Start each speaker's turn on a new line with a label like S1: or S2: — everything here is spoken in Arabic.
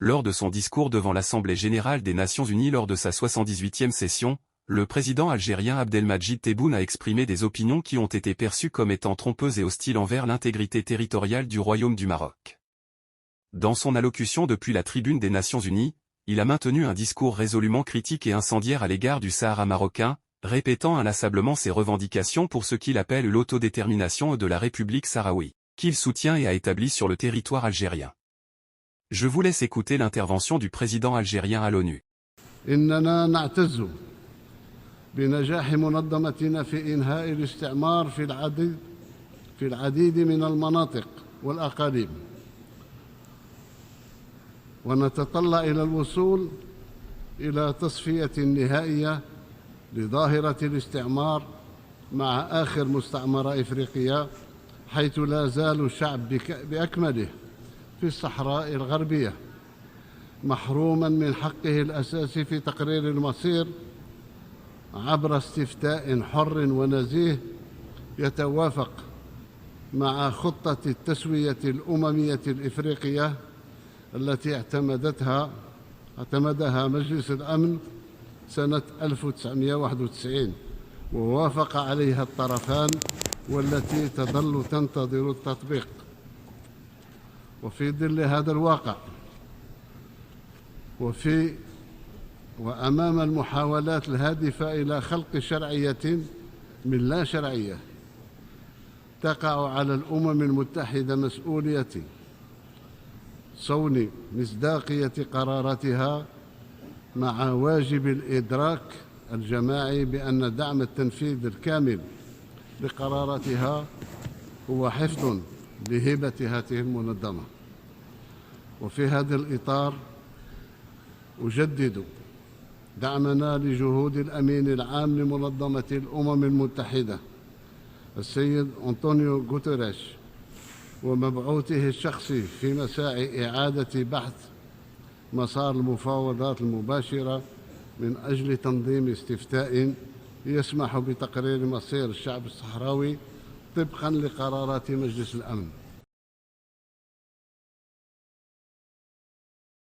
S1: Lors de son discours devant l'Assemblée générale des Nations unies lors de sa 78e session, le président algérien Abdelmadjid Tebboune a exprimé des opinions qui ont été perçues comme étant trompeuses et hostiles envers l'intégrité territoriale du Royaume du Maroc. Dans son allocution depuis la tribune des Nations unies, il a maintenu un discours résolument critique et incendiaire à l'égard du Sahara marocain, répétant inlassablement ses revendications pour ce qu'il appelle l'autodétermination de la République sahraoui, qu'il soutient et a établie sur le territoire algérien. Je vous laisse écouter l'intervention du président algérien à l'ONU.
S2: إننا نعتز بنجاح منظمتنا في إنهاء الاستعمار في العديد من المناطق والأقاليم، ونتطلع إلى الوصول إلى تصفية نهائية لظاهرة الاستعمار مع آخر مستعمرة إفريقية، حيث لا زال الشعب بأكمله في الصحراء الغربية محروما من حقه الأساسي في تقرير المصير عبر استفتاء حر ونزيه يتوافق مع خطة التسوية الأممية الإفريقية التي اعتمدها مجلس الأمن سنة 1991 ووافق عليها الطرفان، والتي تظل تنتظر التطبيق. وفي ظل هذا الواقع وأمام المحاولات الهادفة إلى خلق شرعية من لا شرعية، تقع على الأمم المتحدة مسؤولية صون مصداقية قراراتها مع واجب الإدراك الجماعي بأن دعم التنفيذ الكامل لقراراتها هو حفظ لهيبة هذه المنظمة. وفي هذا الإطار أجدد دعمنا لجهود الأمين العام لمنظمة الأمم المتحدة السيد أنطونيو غوتيريش ومبعوثه الشخصي في مساعي إعادة بحث مسار المفاوضات المباشرة من أجل تنظيم استفتاء يسمح بتقرير مصير الشعب الصحراوي طبقاً لقرارات مجلس الأمن.